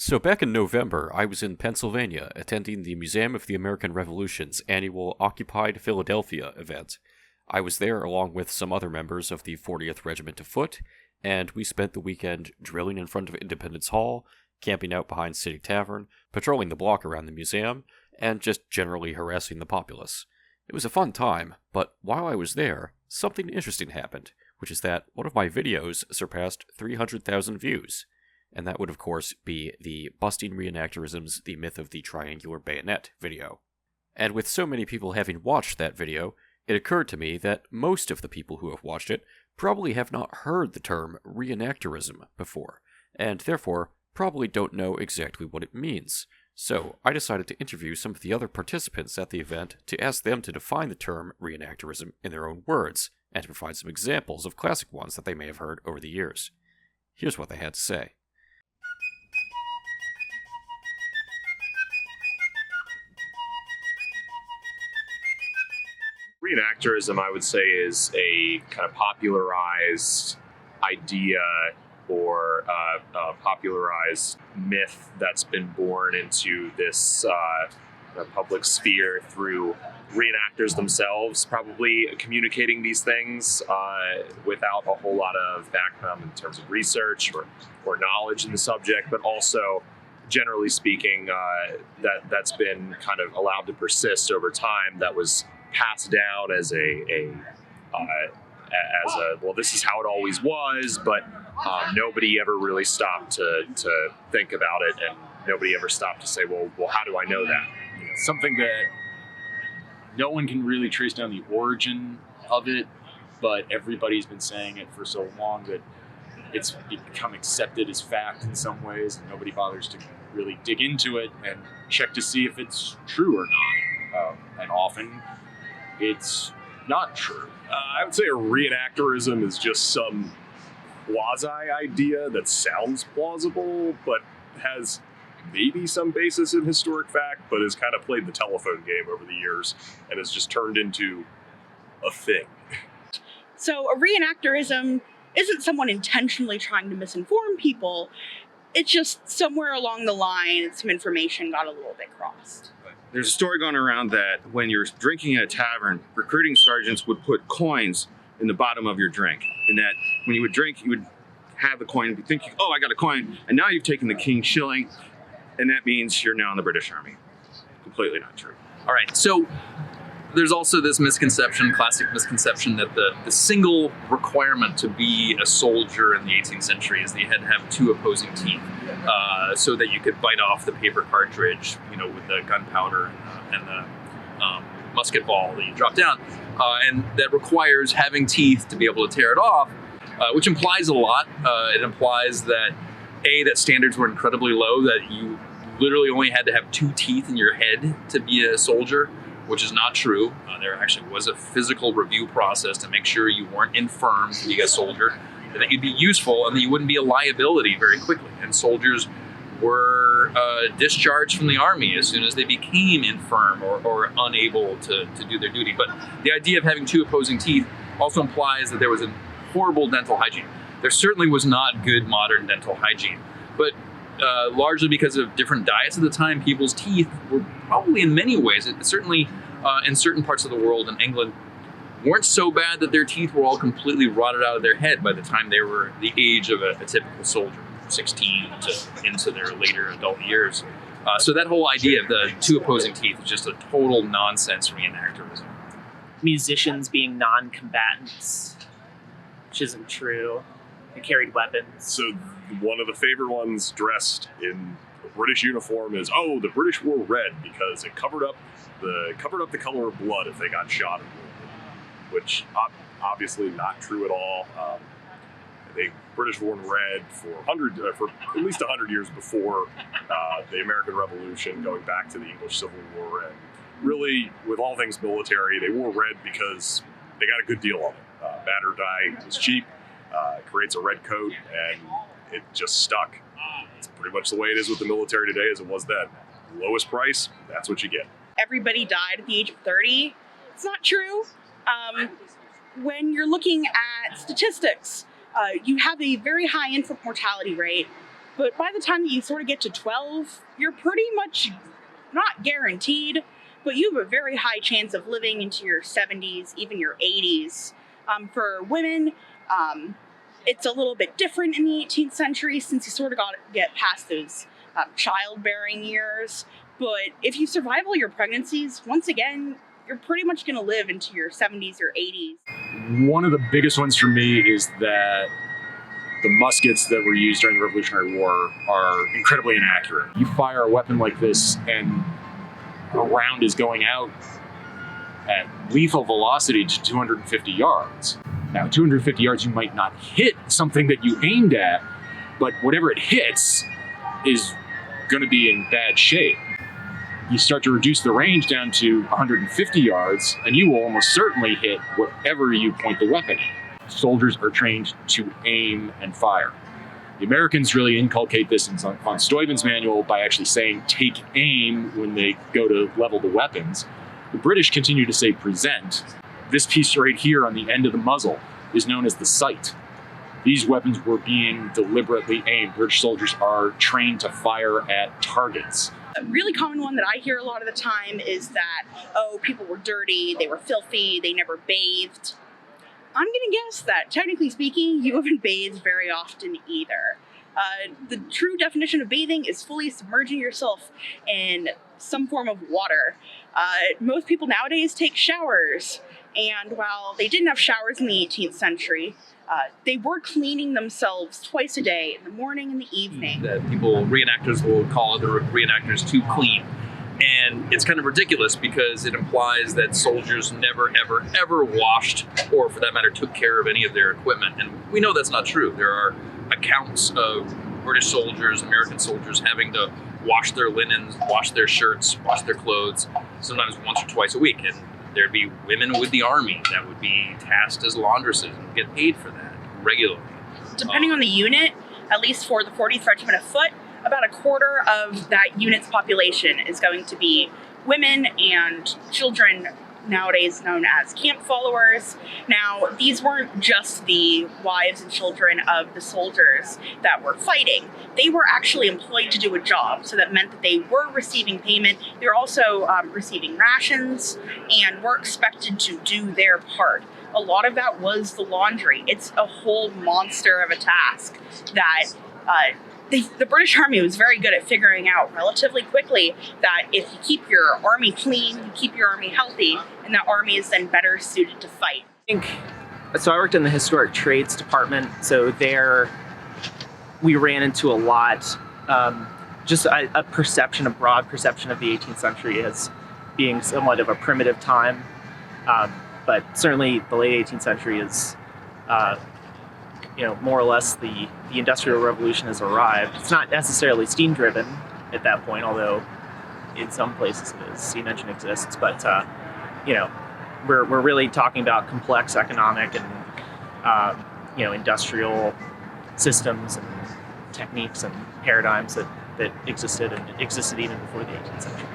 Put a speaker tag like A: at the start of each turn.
A: So back in November, I was in Pennsylvania attending the Museum of the American Revolution's annual Occupied Philadelphia event. I was there along with some other members of the 40th Regiment of Foot, and we spent the weekend drilling in front of Independence Hall, camping out behind City Tavern, patrolling the block around the museum, and just generally harassing the populace. It was a fun time, but while I was there, something interesting happened, which is that one of my videos surpassed 300,000 views. And that would, of course, be the Busting Reenactorism's The Myth of the Triangular Bayonet video. And with so many people having watched that video, it occurred to me that most of the people who have watched it probably have not heard the term Reenactorism before, and therefore probably don't know exactly what it means. So I decided to interview some of the other participants at the event to ask them to define the term Reenactorism in their own words, and to provide some examples of classic ones that they may have heard over the years. Here's what they had to say.
B: Reenactorism, I would say, is a kind of popularized idea or a popularized myth that's been born into this public sphere through reenactors themselves, probably communicating these things without a whole lot of background in terms of research or knowledge in the subject, but also, generally speaking, that's been kind of allowed to persist over time. That was passed down as well, this is how it always was, but nobody ever really stopped to think about it, and nobody ever stopped to say, well, how do I know that?
C: Something that no one can really trace down the origin of it, but everybody's been saying it for so long that it's become accepted as fact in some ways, and nobody bothers to really dig into it and check to see if it's true or not. And often it's not true.
D: I would say a reenactorism is just some quasi-idea that sounds plausible, but has maybe some basis in historic fact, but has kind of played the telephone game over the years and has just turned into a thing.
E: So a reenactorism isn't someone intentionally trying to misinform people. It's just somewhere along the line, some information got a little bit crossed.
F: There's a story going around that when you're drinking at a tavern, recruiting sergeants would put coins in the bottom of your drink. And that when you would drink, you would have the coin and be thinking, oh, I got a coin. And now you've taken the king's shilling. And that means you're now in the British Army. Completely not true.
G: All right, so there's also this misconception, classic misconception, that the single requirement to be a soldier in the 18th century is that you had to have two opposing teeth, so that you could bite off the paper cartridge, with the gunpowder and the musket ball that you drop down, and that requires having teeth to be able to tear it off, which implies a lot. It implies that that standards were incredibly low, that you literally only had to have two teeth in your head to be a soldier, which is not true. There actually was a physical review process to make sure you weren't infirm to be a soldier, and that you'd be useful and that you wouldn't be a liability very quickly. And soldiers were discharged from the army as soon as they became infirm or unable to do their duty. But the idea of having two opposing teeth also implies that there was a horrible dental hygiene. There certainly was not good modern dental hygiene, but largely because of different diets at the time, people's teeth were probably in many ways, certainly in certain parts of the world in England, weren't so bad that their teeth were all completely rotted out of their head by the time they were the age of a typical soldier, 16 to into their later adult years. So that whole idea of the two opposing teeth is just a total nonsense reenactorism.
H: Musicians being non-combatants, which isn't true. They carried weapons.
D: So one of the favorite ones dressed in a British uniform is, oh, the British wore red because it covered up the color of blood if they got shot, which obviously not true at all. The British worn red for at least 100 years before the American Revolution, going back to the English Civil War, and really with all things military, they wore red because they got a good deal on it. Batter dye was cheap. Creates a red coat, and it just stuck. It's pretty much the way it is with the military today as it was then. Lowest price, that's what you get.
E: Everybody died at the age of 30. It's not true. When you're looking at statistics, you have a very high infant mortality rate But by the time you sort of get to 12, you're pretty much not guaranteed, but you have a very high chance of living into your 70s, even your 80s. For women, it's a little bit different in the 18th century since you sort of got to get past those childbearing years. But if you survive all your pregnancies, once again, you're pretty much going to live into your 70s or 80s.
C: One of the biggest ones for me is that the muskets that were used during the Revolutionary War are incredibly inaccurate. You fire a weapon like this and a round is going out at lethal velocity to 250 yards. Now, 250 yards, you might not hit something that you aimed at, but whatever it hits is going to be in bad shape. You start to reduce the range down to 150 yards, and you will almost certainly hit whatever you point the weapon at. Soldiers are trained to aim and fire. The Americans really inculcate this in von Steuben's manual by actually saying take aim when they go to level the weapons. The British continue to say present. This piece right here on the end of the muzzle is known as the sight. These weapons were being deliberately aimed. British soldiers are trained to fire at targets.
E: A really common one that I hear a lot of the time is that, oh, people were dirty, they were filthy, they never bathed. I'm going to guess that, technically speaking, you haven't bathed very often either. The true definition of bathing is fully submerging yourself in some form of water. Most people nowadays take showers, and while they didn't have showers in the 18th century, they were cleaning themselves twice a day, in the morning and the evening.
G: That reenactors will call the reenactors too clean. And it's kind of ridiculous because it implies that soldiers never, ever, ever washed, or for that matter, took care of any of their equipment. And we know that's not true. There are accounts of British soldiers, American soldiers having to wash their linens, wash their shirts, wash their clothes, sometimes once or twice a week. And there'd be women with the army that would be tasked as laundresses and get paid for that regularly.
E: Depending on the unit, at least for the 40th Regiment of Foot, about a quarter of that unit's population is going to be women and children, nowadays known as camp followers. Now, these weren't just the wives and children of the soldiers that were fighting. They were actually employed to do a job, so that meant that they were receiving payment. They were also receiving rations and were expected to do their part. A lot of that was the laundry. It's a whole monster of a task that the British Army was very good at figuring out relatively quickly that if you keep your army clean, you keep your army healthy, and that army is then better suited to fight.
H: So I worked in the historic trades department, so there we ran into a lot, just a broad perception of the 18th century as being somewhat of a primitive time, but certainly the late 18th century is more or less the Industrial Revolution has arrived. It's not necessarily steam-driven at that point, although in some places it is. Steam engine exists, but we're really talking about complex economic and industrial systems and techniques and paradigms that existed even before the 18th century.